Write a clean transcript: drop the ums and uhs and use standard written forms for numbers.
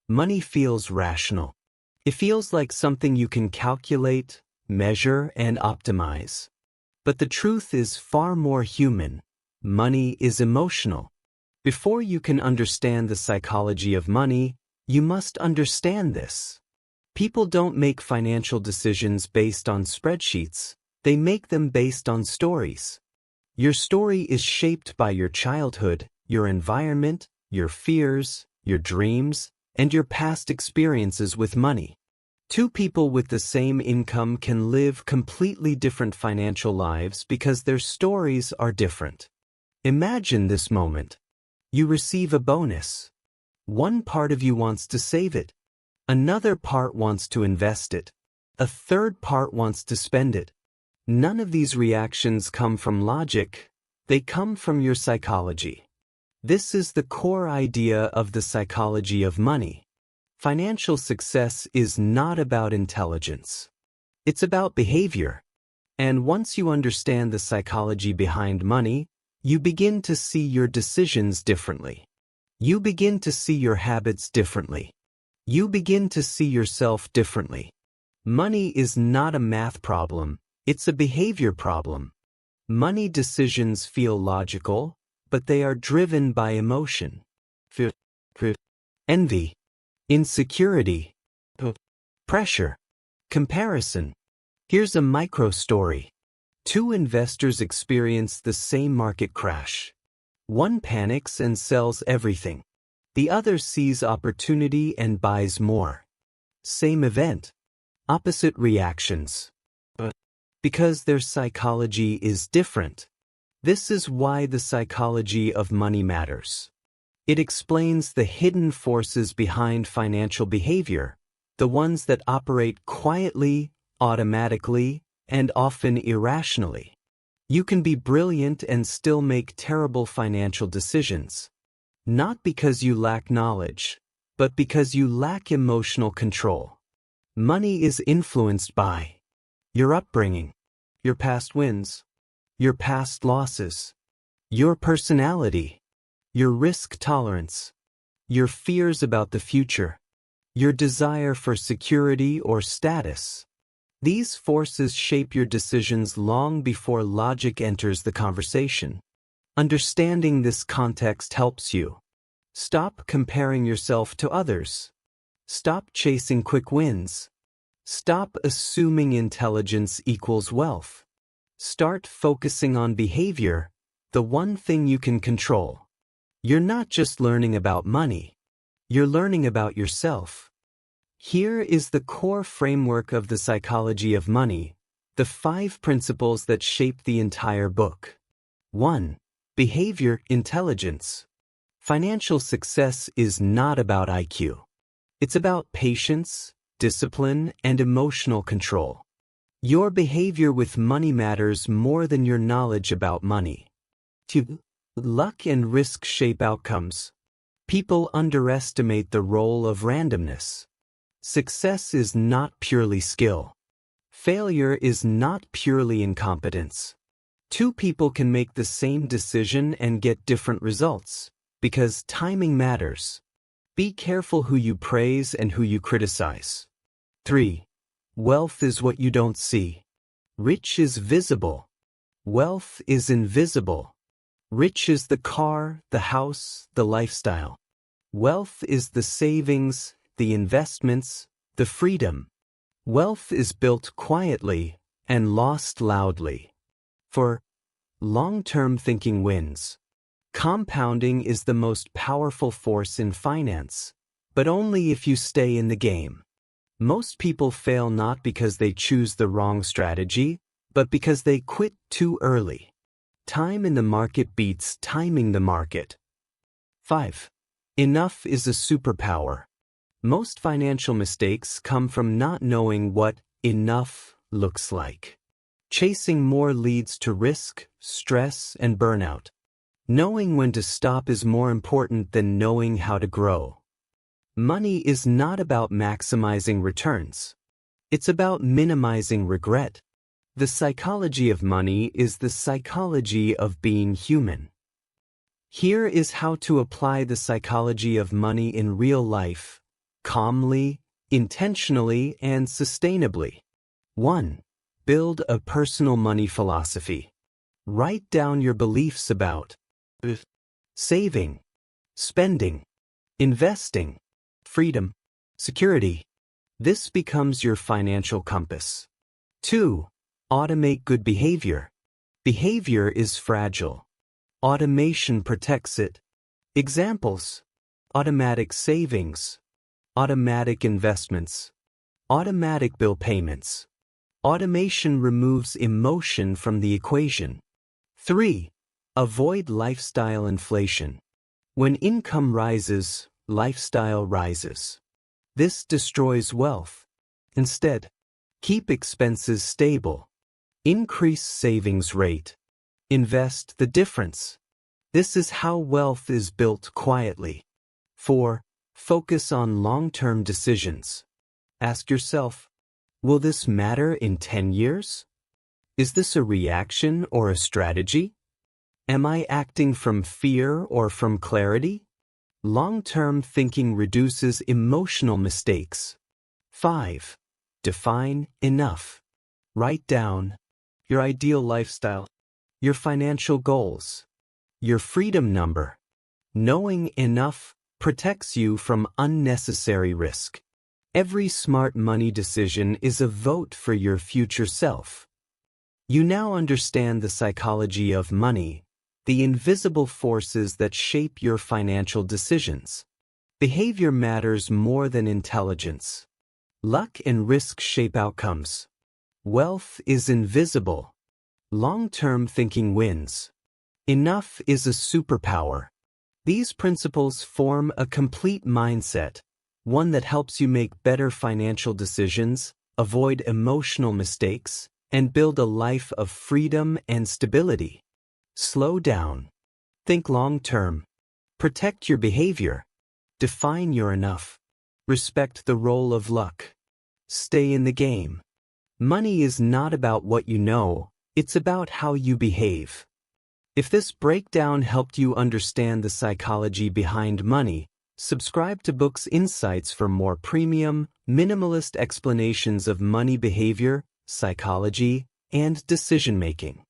money feels rational. It feels like something you can calculate, measure, and optimize. But the truth is far more human. Money is emotional. Before you can understand the psychology of money, you must understand this. People don't make financial decisions based on spreadsheets. They make them based on stories. Your story is shaped by your childhood, your environment, your fears, your dreams, and your past experiences with money. Two people with the same income can live completely different financial lives because their stories are different. Imagine this moment. You receive a bonus. One part of you wants to save it. Another part wants to invest it. A third part wants to spend it. None of these reactions come from logic. They come from your psychology. This is the core idea of the psychology of money. Financial success is not about intelligence. It's about behavior. And once you understand the psychology behind money, you begin to see your decisions differently. You begin to see your habits differently. You begin to see yourself differently. Money is not a math problem, it's a behavior problem. Money decisions feel logical, but they are driven by emotion. Fear, envy, insecurity, pressure, comparison. Here's a micro story. Two investors experience the same market crash. One panics and sells everything. The other sees opportunity and buys more. Same event. Opposite reactions. But because their psychology is different. This is why the psychology of money matters. It explains the hidden forces behind financial behavior, the ones that operate quietly, automatically, and often irrationally. You can be brilliant and still make terrible financial decisions. Not because you lack knowledge, but because you lack emotional control. Money is influenced by your upbringing, your past wins, your past losses, your personality, your risk tolerance, your fears about the future, your desire for security or status. These forces shape your decisions long before logic enters the conversation. Understanding this context helps you. Stop comparing yourself to others. Stop chasing quick wins. Stop assuming intelligence equals wealth. Start focusing on behavior, the one thing you can control. You're not just learning about money. You're learning about yourself. Here is the core framework of the psychology of money, the 5 principles that shape the entire book. 1. Behavior intelligence. Financial success is not about IQ. It's about patience, discipline, and emotional control. Your behavior with money matters more than your knowledge about money. 2. Luck and risk shape outcomes. People underestimate the role of randomness. Success is not purely skill. Failure is not purely incompetence. Two people can make the same decision and get different results, because timing matters. Be careful who you praise and who you criticize. 3. Wealth is what you don't see. Rich is visible. Wealth is invisible. Rich is the car, the house, the lifestyle. Wealth is the savings, the investments, the freedom. Wealth is built quietly and lost loudly. For long-term thinking wins. Compounding is the most powerful force in finance, but only if you stay in the game. Most people fail not because they choose the wrong strategy, but because they quit too early. Time in the market beats timing the market. 5. Enough is a superpower. Most financial mistakes come from not knowing what enough looks like. Chasing more leads to risk, stress, and burnout. Knowing when to stop is more important than knowing how to grow. Money is not about maximizing returns. It's about minimizing regret. The psychology of money is the psychology of being human. Here is how to apply the psychology of money in real life. calmly, intentionally, and sustainably. 1. Build a personal money philosophy. Write down your beliefs about saving, spending, investing, freedom, security. This becomes your financial compass. 2. Automate good behavior. Behavior is fragile. Automation protects it. Examples: automatic savings, automatic investments, automatic bill payments. Automation removes emotion from the equation. 3. Avoid lifestyle inflation. When income rises, lifestyle rises. This destroys wealth. Instead, keep expenses stable. Increase savings rate. Invest the difference. This is how wealth is built quietly. 4. Focus on long-term decisions. Ask yourself, will this matter in 10 years? Is this a reaction or a strategy? Am I acting from fear or from clarity? Long-term thinking reduces emotional mistakes. 5. Define enough. Write down your ideal lifestyle, your financial goals, your freedom number. Knowing enough protects you from unnecessary risk. Every smart money decision is a vote for your future self. You now understand the psychology of money, the invisible forces that shape your financial decisions. Behavior matters more than intelligence. Luck and risk shape outcomes. Wealth is invisible. Long-term thinking wins. Enough is a superpower. These principles form a complete mindset, one that helps you make better financial decisions, avoid emotional mistakes, and build a life of freedom and stability. Slow down. Think long-term. Protect your behavior. Define your enough. Respect the role of luck. Stay in the game. Money is not about what you know, it's about how you behave. If this breakdown helped you understand the psychology behind money, subscribe to Book's Insights for more premium, minimalist explanations of money behavior, psychology, and decision-making.